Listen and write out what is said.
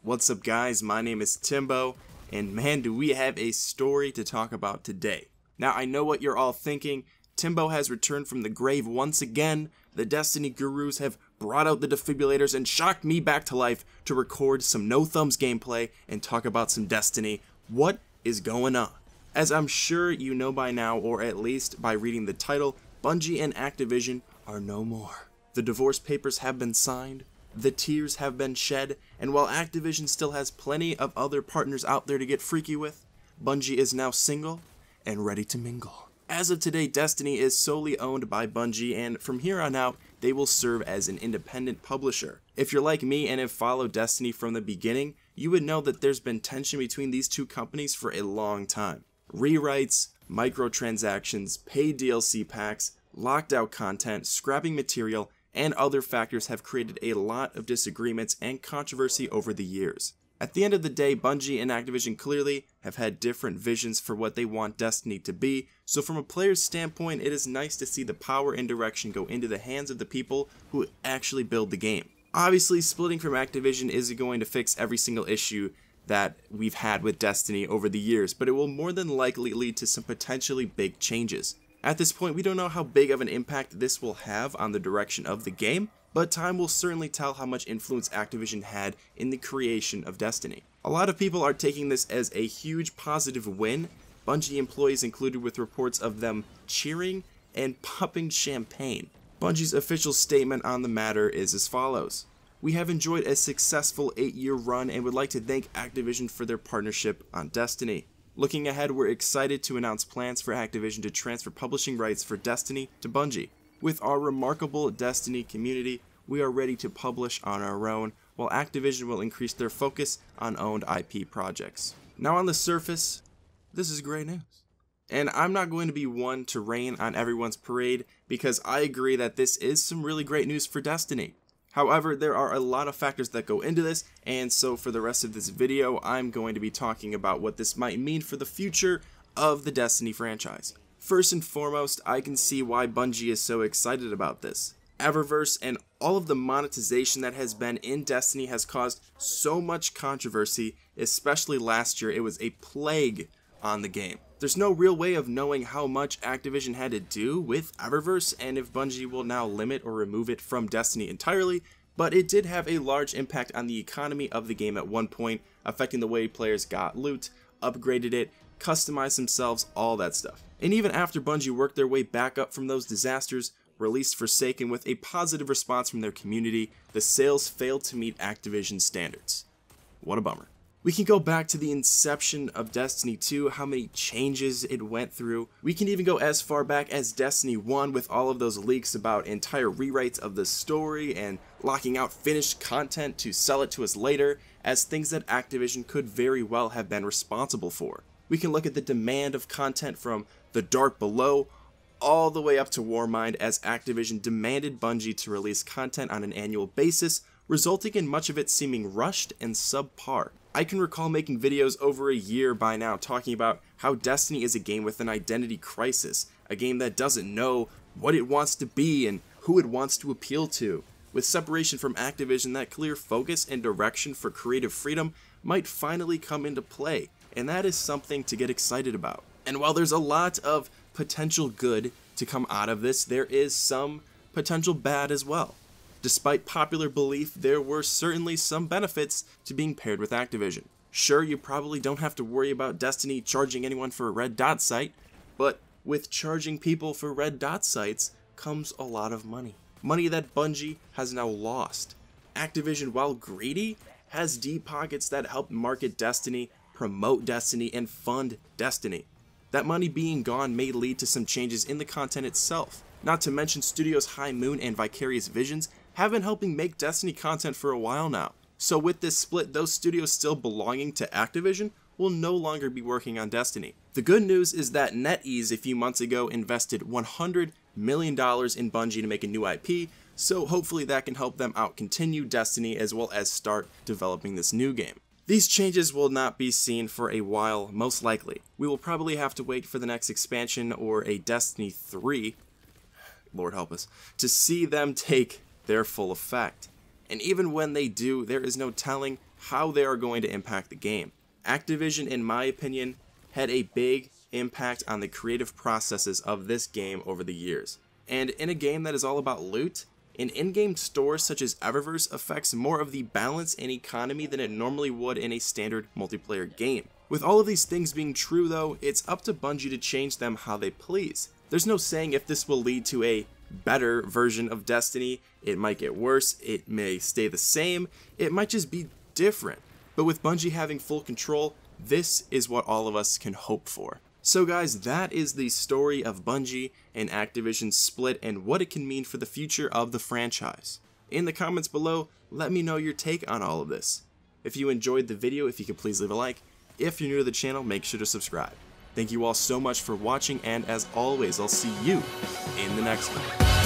What's up guys, my name is Timbo, and man do we have a story to talk about today. Now I know what you're all thinking, Timbo has returned from the grave once again, the Destiny gurus have brought out the defibrillators and shocked me back to life to record some no thumbs gameplay and talk about some Destiny. What is going on? As I'm sure you know by now, or at least by reading the title, Bungie and Activision are no more. The divorce papers have been signed, the tears have been shed, and while Activision still has plenty of other partners out there to get freaky with, Bungie is now single and ready to mingle. As of today, Destiny is solely owned by Bungie, and from here on out, they will serve as an independent publisher. If you're like me and have followed Destiny from the beginning, you would know that there's been tension between these two companies for a long time. Rewrites, microtransactions, paid DLC packs, locked out content, scrapping material, and other factors have created a lot of disagreements and controversy over the years. At the end of the day, Bungie and Activision clearly have had different visions for what they want Destiny to be, so from a player's standpoint, it is nice to see the power and direction go into the hands of the people who actually build the game. Obviously, splitting from Activision isn't going to fix every single issue that we've had with Destiny over the years, but it will more than likely lead to some potentially big changes. At this point, we don't know how big of an impact this will have on the direction of the game, but time will certainly tell how much influence Activision had in the creation of Destiny. A lot of people are taking this as a huge positive win, Bungie employees included, with reports of them cheering and popping champagne. Bungie's official statement on the matter is as follows: "We have enjoyed a successful 8-year run and would like to thank Activision for their partnership on Destiny. Looking ahead, we're excited to announce plans for Activision to transfer publishing rights for Destiny to Bungie. With our remarkable Destiny community, we are ready to publish on our own, while Activision will increase their focus on owned IP projects." Now on the surface, this is great news. And I'm not going to be one to rain on everyone's parade, because I agree that this is some really great news for Destiny. However, there are a lot of factors that go into this, and so for the rest of this video, I'm going to be talking about what this might mean for the future of the Destiny franchise. First and foremost, I can see why Bungie is so excited about this. Eververse and all of the monetization that has been in Destiny has caused so much controversy, especially last year. It was a plague on the game. There's no real way of knowing how much Activision had to do with Eververse and if Bungie will now limit or remove it from Destiny entirely, but it did have a large impact on the economy of the game at one point, affecting the way players got loot, upgraded it, customized themselves, all that stuff. And even after Bungie worked their way back up from those disasters, released Forsaken with a positive response from their community, the sales failed to meet Activision's standards. What a bummer. We can go back to the inception of Destiny 2, how many changes it went through. We can even go as far back as Destiny 1 with all of those leaks about entire rewrites of the story and locking out finished content to sell it to us later as things that Activision could very well have been responsible for. We can look at the demand of content from The Dark Below all the way up to Warmind as Activision demanded Bungie to release content on an annual basis, resulting in much of it seeming rushed and subpar. I can recall making videos over a year by now talking about how Destiny is a game with an identity crisis, a game that doesn't know what it wants to be and who it wants to appeal to. With separation from Activision, that clear focus and direction for creative freedom might finally come into play, and that is something to get excited about. And while there's a lot of potential good to come out of this, there is some potential bad as well. Despite popular belief, there were certainly some benefits to being paired with Activision. Sure, you probably don't have to worry about Destiny charging anyone for a red dot site, but with charging people for red dot sites comes a lot of money. Money that Bungie has now lost. Activision, while greedy, has deep pockets that help market Destiny, promote Destiny, and fund Destiny. That money being gone may lead to some changes in the content itself. Not to mention Studios High Moon and Vicarious Visions have been helping make Destiny content for a while now. So with this split, those studios still belonging to Activision will no longer be working on Destiny. The good news is that NetEase a few months ago invested $100 million in Bungie to make a new IP, so hopefully that can help them out continue Destiny as well as start developing this new game. These changes will not be seen for a while, most likely. We will probably have to wait for the next expansion or a Destiny 3, Lord help us, to see them take their full effect. And even when they do, there is no telling how they are going to impact the game. Activision, in my opinion, had a big impact on the creative processes of this game over the years. And in a game that is all about loot, an in-game store such as Eververse affects more of the balance and economy than it normally would in a standard multiplayer game. With all of these things being true though, it's up to Bungie to change them how they please. There's no saying if this will lead to a better version of Destiny. It might get worse, it may stay the same, it might just be different. But with Bungie having full control, this is what all of us can hope for. So guys, that is the story of Bungie and Activision's split and what it can mean for the future of the franchise. In the comments below, let me know your take on all of this. If you enjoyed the video, if you could please leave a like. If you're new to the channel, make sure to subscribe. Thank you all so much for watching, and as always, I'll see you in the next one.